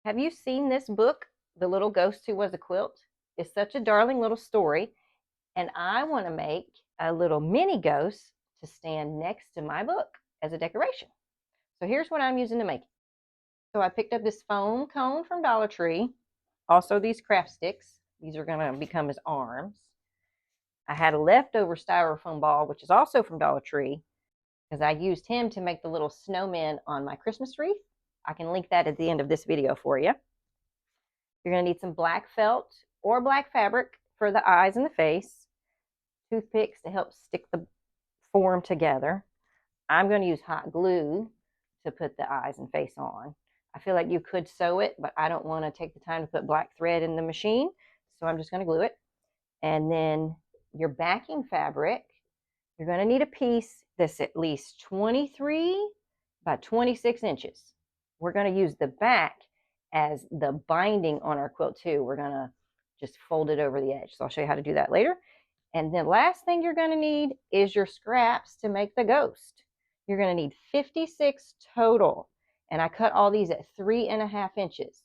Have you seen this book, The Little Ghost Who Was a Quilt? It's such a darling little story, and I want to make a little mini ghost to stand next to my book as a decoration. So here's what I'm using to make it. So I picked up this foam cone from Dollar Tree, also these craft sticks. These are going to become his arms. I had a leftover styrofoam ball, which is also from Dollar Tree, because I used him to make the little snowman on my Christmas wreath. I can link that at the end of this video for you. You're going to need some black felt or black fabric for the eyes and the face, toothpicks to help stick the form together. I'm going to use hot glue to put the eyes and face on. I feel like you could sew it, but I don't want to take the time to put black thread in the machine, so I'm just going to glue it. And then your backing fabric, you're going to need a piece that's at least 23 by 26 inches. We're going to use the back as the binding on our quilt too. We're going to just fold it over the edge. So I'll show you how to do that later. And the last thing you're going to need is your scraps to make the ghost. You're going to need 56 total. And I cut all these at 3.5 inches.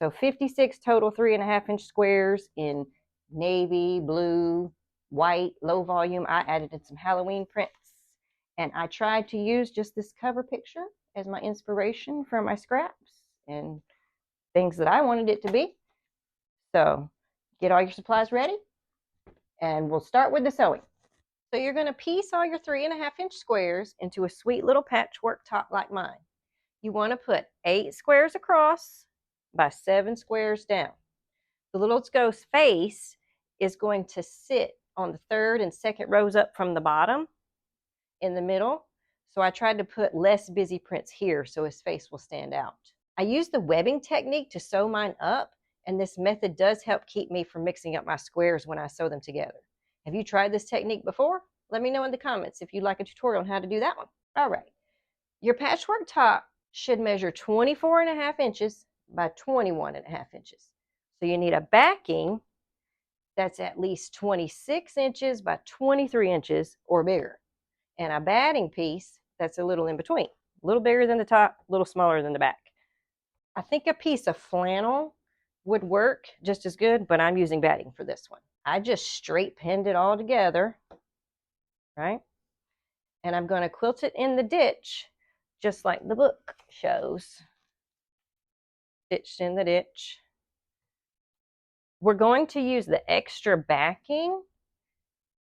So 56 total 3.5 inch squares in navy, blue, white, low volume. I added in some Halloween prints. And I tried to use just this cover picture as my inspiration for my scraps and things that I wanted it to be. So get all your supplies ready and we'll start with the sewing. So you're going to piece all your 3.5 inch squares into a sweet little patchwork top like mine. You want to put 8 squares across by 7 squares down. The little ghost face is going to sit on the third and second rows up from the bottom in the middle. So I tried to put less busy prints here so his face will stand out. I used the webbing technique to sew mine up, and this method does help keep me from mixing up my squares when I sew them together. Have you tried this technique before? Let me know in the comments if you'd like a tutorial on how to do that one. All right. Your patchwork top should measure 24.5 inches by 21.5 inches. So you need a backing that's at least 26 inches by 23 inches or bigger, and a batting piece that's a little in between, a little bigger than the top, a little smaller than the back. I think a piece of flannel would work just as good, but I'm using batting for this one. I just straight pinned it all together, right? And I'm going to quilt it in the ditch, just like the book shows. Stitched in the ditch. We're going to use the extra backing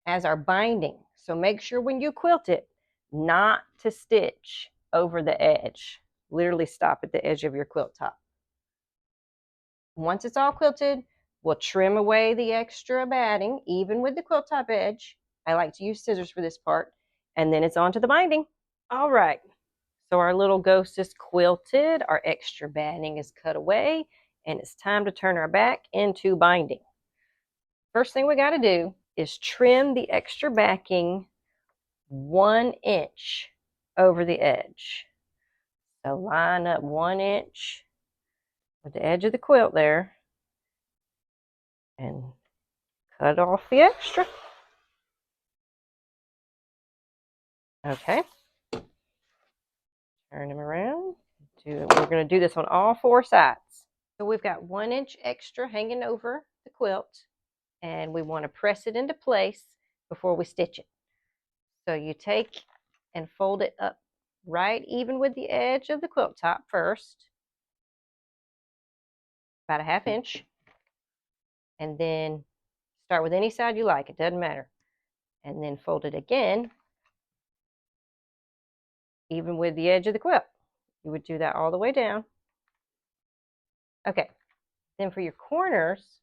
as our binding. So make sure when you quilt it, not to stitch over the edge. Literally stop at the edge of your quilt top. Once it's all quilted, we'll trim away the extra batting, even with the quilt top edge. I like to use scissors for this part. And then it's on to the binding. All right. So our little ghost is quilted. Our extra batting is cut away. And it's time to turn our back into binding. First thing we got to do is trim the extra backing 1 inch over the edge. So line up 1 inch with the edge of the quilt there and cut off the extra. Okay. Turn them around. We're going to do this on all 4 sides. So we've got 1 inch extra hanging over the quilt, and we want to press it into place before we stitch it. So you take and fold it up right even with the edge of the quilt top first, about a 1/2 inch, and then start with any side you like, it doesn't matter, and then fold it again even with the edge of the quilt. You would do that all the way down. Okay, then for your corners,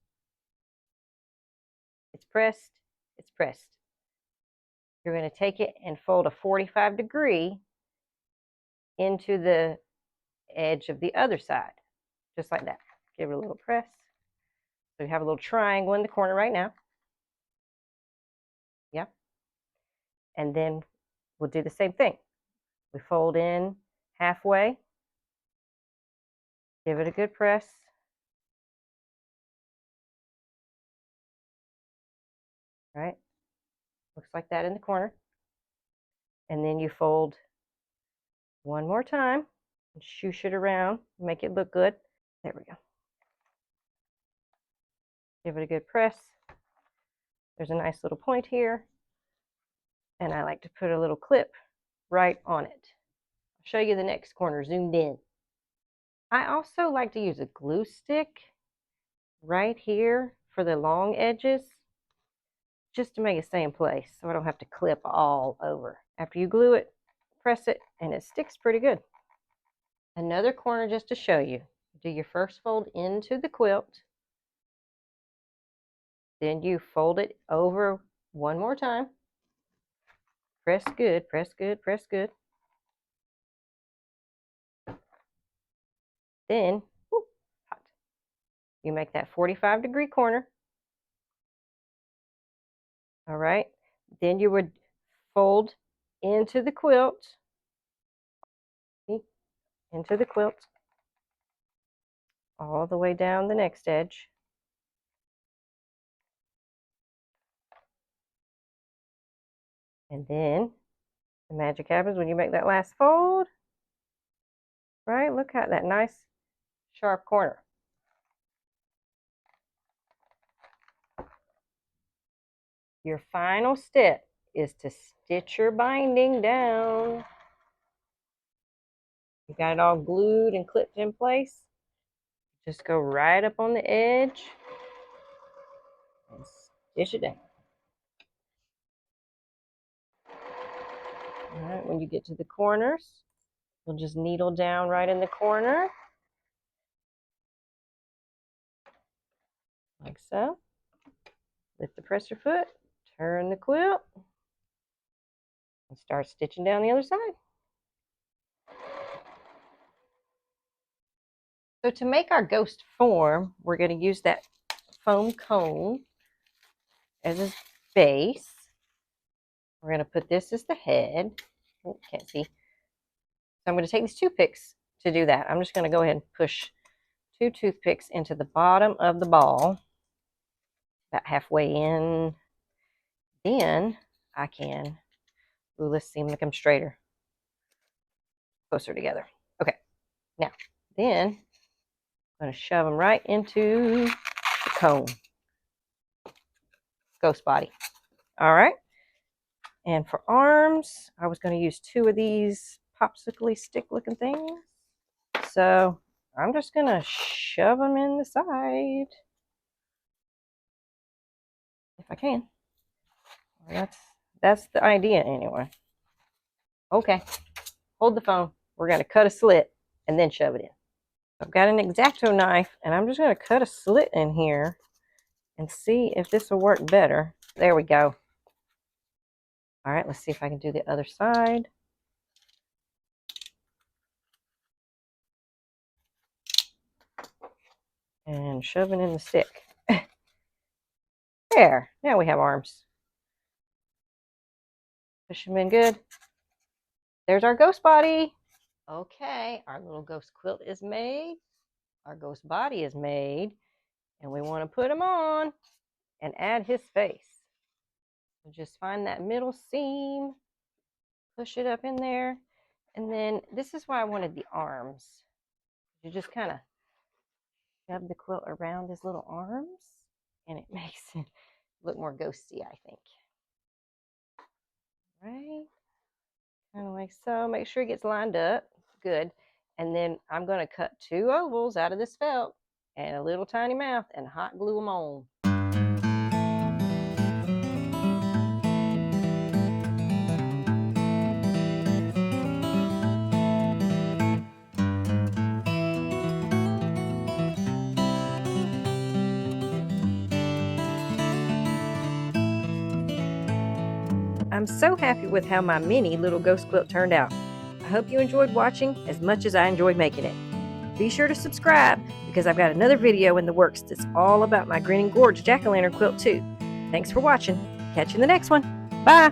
it's pressed, it's pressed. You're going to take it and fold a 45-degree into the edge of the other side, just like that. Give it a little press. So you have a little triangle in the corner right now. Yeah. And then we'll do the same thing. We fold in halfway. Give it a good press. Right? Looks like that in the corner. And then you fold one more time and shoosh it around, make it look good. There we go. Give it a good press. There's a nice little point here, and I like to put a little clip right on it. I'll show you the next corner zoomed in. I also like to use a glue stick right here for the long edges, just to make it stay in place so I don't have to clip all over. After you glue it, press it, and it sticks pretty good. Another corner just to show you. Do your first fold into the quilt. Then you fold it over one more time. Press good, press good, press good. Then, you make that 45-degree corner. All right. Then you would fold into the quilt. Into the quilt. All the way down the next edge. And then the magic happens when you make that last fold. Right? Look at that nice sharp corner. Your final step is to stitch your binding down. You got it all glued and clipped in place. Just go right up on the edge and stitch it down. All right, when you get to the corners, you'll just needle down right in the corner, like so. Lift the presser foot, turn the quilt, and start stitching down the other side. So to make our ghost form, we're going to use that foam cone as a base. We're going to put this as the head. Oh, can't see. So I'm going to take these toothpicks to do that. I'm just going to go ahead and push 2 toothpicks into the bottom of the ball, about halfway in. Then I can, let's see them come straighter, closer together. Okay, now then I'm going to shove them right into the cone, ghost body. All right, and for arms, I was going to use 2 of these popsicle stick looking things. So I'm just going to shove them in the side if I can. That's the idea anyway. Okay, hold the phone. We're going to cut a slit and then shove it in. I've got an X-Acto knife, and I'm just going to cut a slit in here and see if this will work better. There we go. All right, let's see if I can do the other side. And shoving in the stick. There, now we have arms. Push them in good. There's our ghost body. Okay, our little ghost quilt is made. Our ghost body is made. And we want to put him on and add his face. So just find that middle seam, push it up in there. And then this is why I wanted the arms. You just kind of shove the quilt around his little arms, and it makes it look more ghosty, I think. Right? Kind of like so. Make sure it gets lined up. Good. And then I'm going to cut 2 ovals out of this felt and a little tiny mouth and hot glue them on. I'm so happy with how my mini little ghost quilt turned out. I hope you enjoyed watching as much as I enjoyed making it. Be sure to subscribe because I've got another video in the works that's all about my Grinning Gorge jack-o'-lantern quilt too. Thanks for watching. Catch you in the next one. Bye!